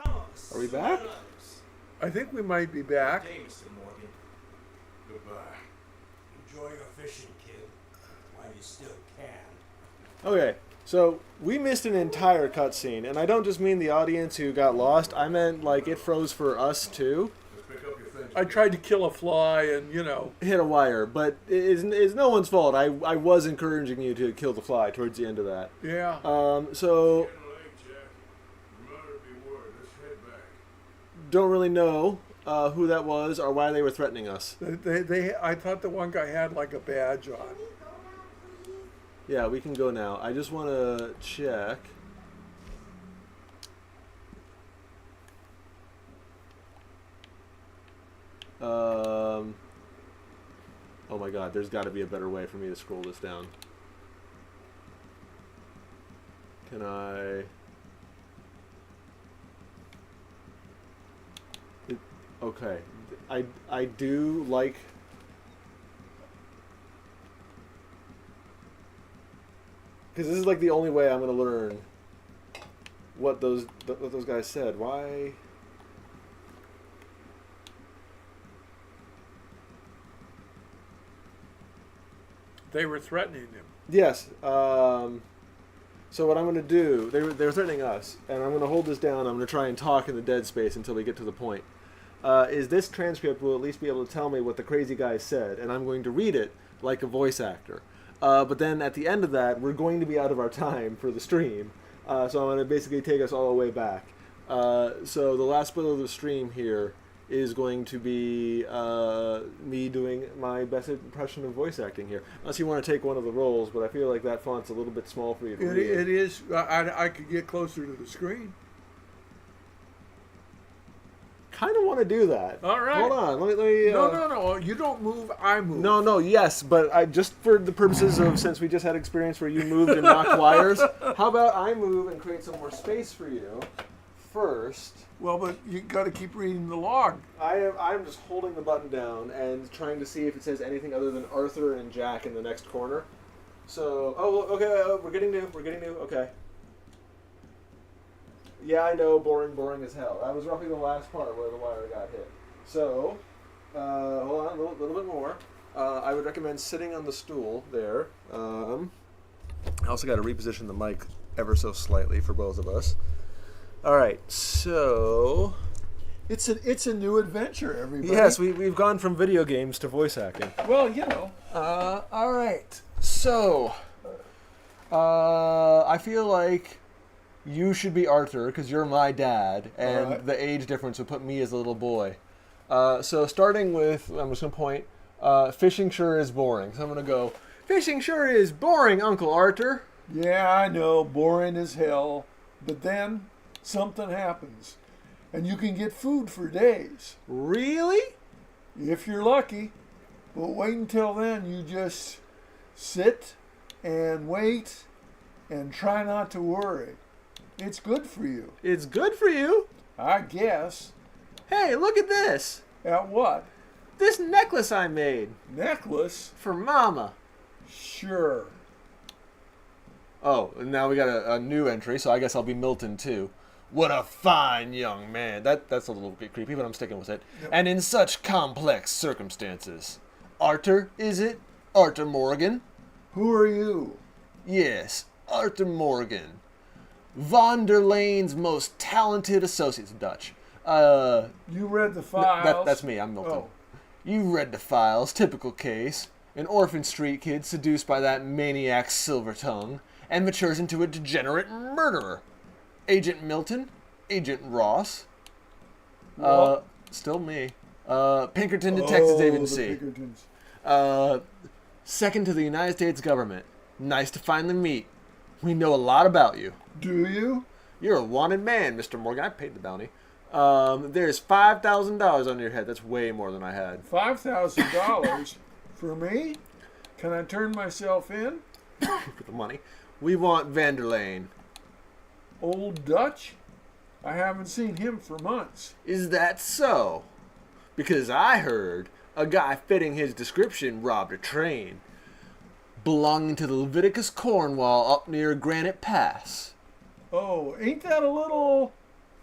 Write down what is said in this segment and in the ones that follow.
Are we back? I think we might be back. Good day, Mr. Morgan. Goodbye. Enjoy your fishing, kid, while you still can. Okay, so we missed an entire cutscene, and I don't just mean the audience who got lost. I meant like it froze for us too. Just pick up your things. I tried to kill a fly and, Hit a wire, but it's no one's fault. I was encouraging you to kill the fly towards the end of that. yeah. So Getting late, Jack. Remember to be word. Let's head back. don't really know who that was or why they were threatening us. I thought the one guy had like a badge on. Yeah, we can go now. I just want to check. Oh my god, there's got to be a better way for me to scroll this down. Can I... Okay. I do like... Because this is like the only way I'm going to learn what those guys said. Why... They were threatening him. Yes. So what I'm going to do, they were threatening us, and I'm going to hold this down. I'm going to try and talk in the dead space until we get to the point. Is this transcript will at least be able to tell me what the crazy guy said, and I'm going to read it like a voice actor. But then at the end of that, we're going to be out of our time for the stream. So I'm going to basically take us all the way back. So the last bit of the stream here is going to be me doing my best impression of voice acting here. Unless you want to take one of the roles, but I feel like that font's a little bit small for you to read. It is. I could get closer to the screen. Kind of want to do that. All right. Hold on. Let me No. You don't move. I move. No, yes, but I just for the purposes of since we just had experience where you moved and knocked wires, how about I move and create some more space for you first? Well, but you got to keep reading the log. I'm just holding the button down and trying to see if it says anything other than Arthur and Jack in the next corner. So, okay, we're getting new. Okay. Yeah, I know, boring as hell. That was roughly the last part where the wire got hit. So, hold on, a little bit more. I would recommend sitting on the stool there. I also got to reposition the mic ever so slightly for both of us. All right, so It's a new adventure, everybody. yes, we've gone from video games to voice acting. Well, All right, so I feel like you should be Arthur because you're my dad, and right. the age difference would put me as a little boy. So starting with, I'm just gonna point. Fishing sure is boring. So I'm gonna go. Fishing sure is boring, Uncle Arthur. Yeah, I know, boring as hell. But then something happens, and you can get food for days. Really? If you're lucky. But wait until then. You just sit and wait and try not to worry. It's good for you, It's good for you. I guess. Hey, look at this. At what? This necklace I made Necklace? for Mama. Sure. Oh, and now we got a new entry, so I guess I'll be Milton too. What a fine young man. That's a little bit creepy, but I'm sticking with it. Yep. And in such complex circumstances. Arthur, is it? Arthur Morgan? Who are you? Yes, Arthur Morgan. Von der Lane's most talented associates. Dutch. You read the files? That's me, I'm Milton. Oh. You read the files, typical case. An orphan street kid seduced by that maniac Silver Tongue and matures into a degenerate murderer. Agent Milton, Agent Ross, What? still me, Pinkerton Detectives Agency, The Pinkertons. second to the United States government. Nice to finally meet. We know a lot about you. Do you? You're a wanted man, Mr. Morgan. I paid the bounty. There's $5,000 on your head. That's way more than I had. $5,000 for me? Can I turn myself in? For the money. We want Vanderlane. Old Dutch? I haven't seen him for months. Is that so? Because I heard a guy fitting his description robbed a train belonging to the Leviticus Cornwall up near Granite Pass. Oh, ain't that a little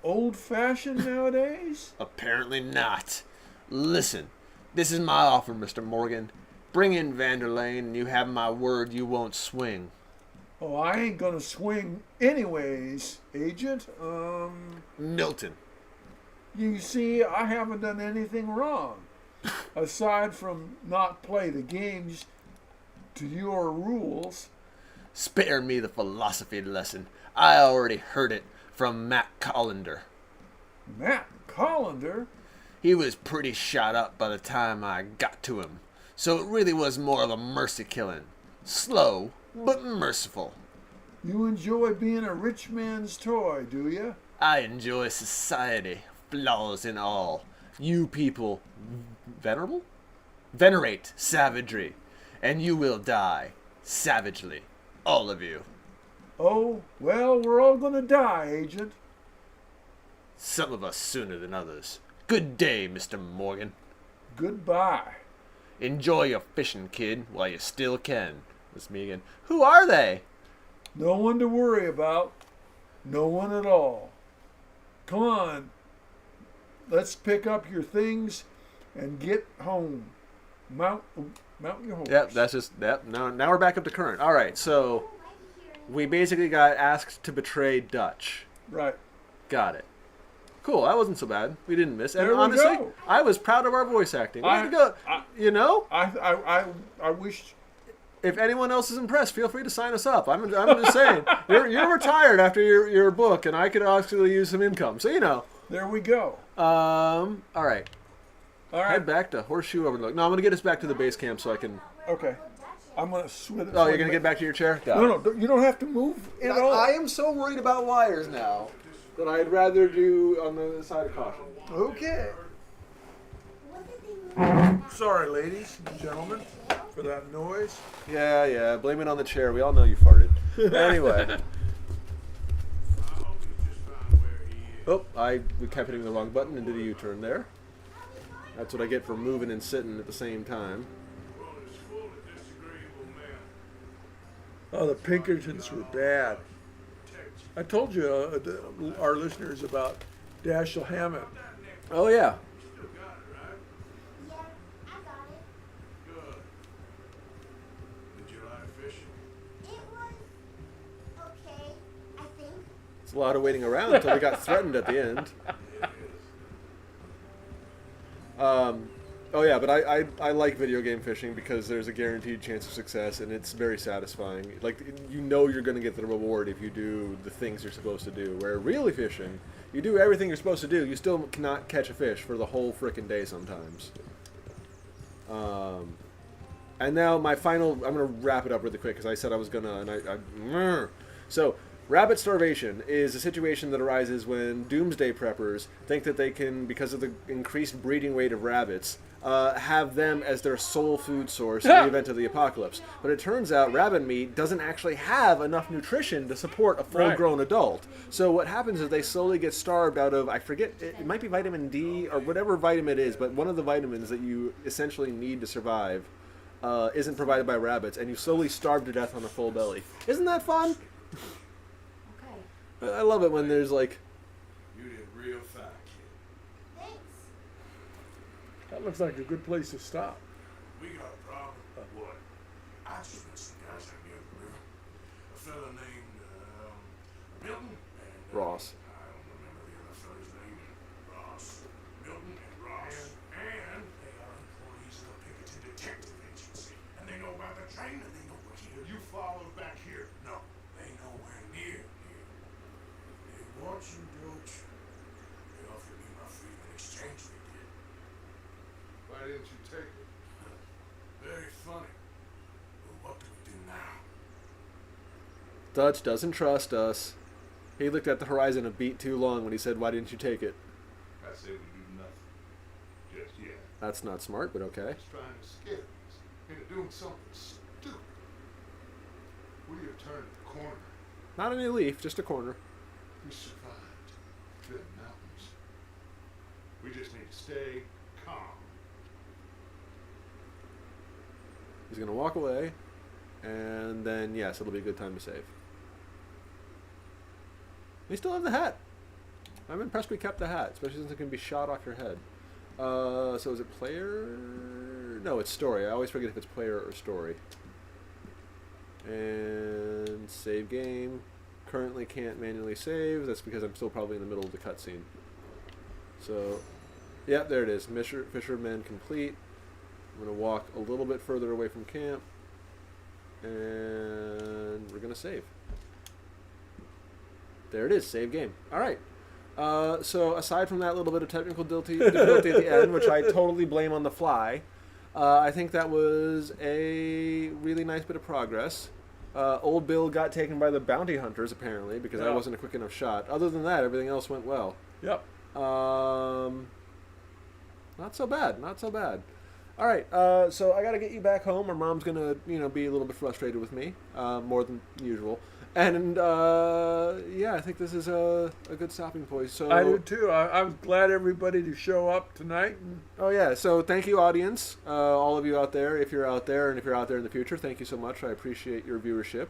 old-fashioned nowadays? Apparently not. Listen, this is my offer, Mr. Morgan. Bring in Vanderlane, and you have my word you won't swing. Oh, I ain't gonna swing anyways, Agent. Milton. You see, I haven't done anything wrong. Aside from not play the games to your rules. Spare me the philosophy lesson. I already heard it from Matt Collender. Matt Collender? He was pretty shot up by the time I got to him, so it really was more of a mercy killing. Slow, but merciful. You enjoy being a rich man's toy, do you? I enjoy society, flaws and all. You people, venerate savagery, and you will die savagely, all of you. Oh, well, we're all gonna die, Agent. Some of us sooner than others. Good day, Mr. Morgan. Goodbye. Enjoy your fishing, kid, while you still can. That's me again. Who are they? No one to worry about. No one at all. Come on. Let's pick up your things and get home. Mount your horse. Yep, that's just, yep, now we're back up to current. All right, so we basically got asked to betray Dutch. Right. Got it. Cool, that wasn't so bad. We didn't miss. And There we honestly, go. I was proud of our voice acting. Way to go. You know? I wish. If anyone else is impressed, feel free to sign us up. I'm just saying. You're retired after your book, and I could actually use some income. So, you know. There we go. All right. All right. Head back to Horseshoe Overlook. No, I'm going to get us back to the base camp so I can... Okay. I'm gonna switch. Oh, you're going to get back to your chair? Got it. No, you don't have to move at all. I am so worried about wires now that I'd rather do on the side of caution. Okay. Sorry, ladies and gentlemen, for that noise. Yeah. Blame it on the chair. We all know you farted. Anyway. I hope you just found where he is. Oh, we kept hitting the wrong button and did a U-turn there. That's what I get for moving and sitting at the same time. Well, it's full of disagreeable men. Oh, the Pinkertons were bad. I told you, our listeners, about Dashiell Hammett. Oh, yeah. Still got it, right? Yeah, I got it. Good. Did you like fishing? It was okay, I think. It's a lot of waiting around until we got threatened at the end. It is. Oh yeah, but I like video game fishing because there's a guaranteed chance of success and it's very satisfying. Like, you know you're going to get the reward if you do the things you're supposed to do. Where really fishing, you do everything you're supposed to do, you still cannot catch a fish for the whole frickin' day sometimes. And now my final, I'm going to wrap it up really quick because I said I was going to, So, rabbit starvation is a situation that arises when doomsday preppers think that they can, because of the increased breeding rate of rabbits, have them as their sole food source in the event of the apocalypse. But it turns out rabbit meat doesn't actually have enough nutrition to support a full-grown adult. So what happens is they slowly get starved out of, I forget, it might be vitamin D or whatever vitamin it is, but one of the vitamins that you essentially need to survive isn't provided by rabbits, and you slowly starve to death on a full belly. Isn't that fun? Okay. I love it when there's like... You did real fine, kid. Thanks. That looks like a good place to stop. We got a problem. What? I just met some guys out near the river. A fella named Milton and Ross. I don't remember the other fella's name. Ross. Milton and Ross. And they are employees of the Pinkerton Detective Agency. And they know about the train and they know we're here. You followed back here? No. They nowhere near here. They want you, Dutch. They offered me my freedom in exchange for it. Why didn't you take it? Very funny. But what do we do now? Dutch doesn't trust us. He looked at the horizon a beat too long when he said, "Why didn't you take it?" I said we do nothing. Just yet. That's not smart, but okay. Just trying to scare us into doing something stupid. We have turned the corner. Not any leaf, just a corner. We survived the mountains. We just need to stay calm. He's going to walk away, and then, yes, it'll be a good time to save. We still have the hat. I'm impressed we kept the hat, especially since it can be shot off your head. So is it player? No, it's story. I always forget if it's player or story. And save game. Currently can't manually save. That's because I'm still probably in the middle of the cutscene. So, yeah, there it is. Fisherman complete. I'm going to walk a little bit further away from camp. And we're going to save. There it is. Save game. All right. So aside from that little bit of technical difficulty at the end, which I totally blame on the fly, I think that was a really nice bit of progress. Old Bill got taken by the bounty hunters, apparently, because I wasn't a quick enough shot. Other than that, everything else went well. Yep. Not so bad. Not so bad. All right. So I got to get you back home. Our mom's going to, be a little bit frustrated with me, more than usual. And, yeah, I think this is a good stopping point. So I do too. I was glad everybody to show up tonight. Oh, yeah. So thank you, audience, all of you out there, if you're out there, and if you're out there in the future, thank you so much. I appreciate your viewership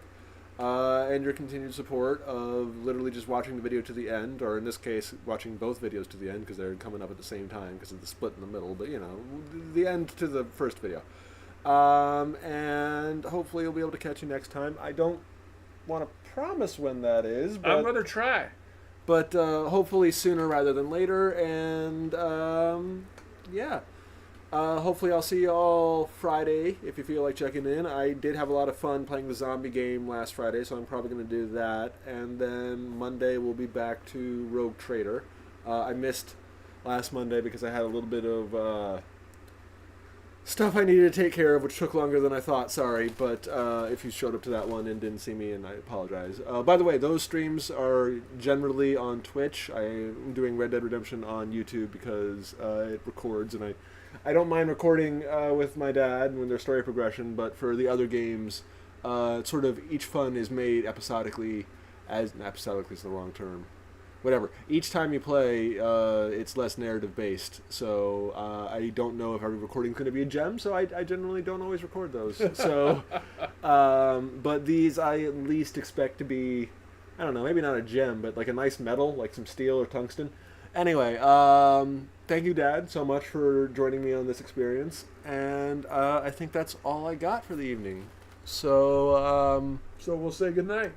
and your continued support of literally just watching the video to the end, or in this case, watching both videos to the end because they're coming up at the same time because of the split in the middle. But, the end to the first video. And hopefully you'll be able to catch you next time. I don't want to promise when that is, but I'm going to try. But hopefully sooner rather than later. And yeah, hopefully I'll see you all Friday if you feel like checking in. I did have a lot of fun playing the zombie game last Friday, so I'm probably going to do that. And then Monday we'll be back to Rogue Trader. I missed last Monday because I had a little bit of stuff I needed to take care of, which took longer than I thought. Sorry, but if you showed up to that one and didn't see me, and I apologize. By the way, those streams are generally on Twitch. I'm doing Red Dead Redemption on YouTube because it records, and I don't mind recording with my dad when there's story progression, but for the other games, sort of each fun is made episodically. Episodically is the wrong term. Whatever. Each time you play, it's less narrative based. So I don't know if every recording's going to be a gem. So I generally don't always record those. So, but these I at least expect to be, I don't know, maybe not a gem, but like a nice metal, like some steel or tungsten. Anyway, thank you, Dad, so much for joining me on this experience. And I think that's all I got for the evening. So So we'll say goodnight.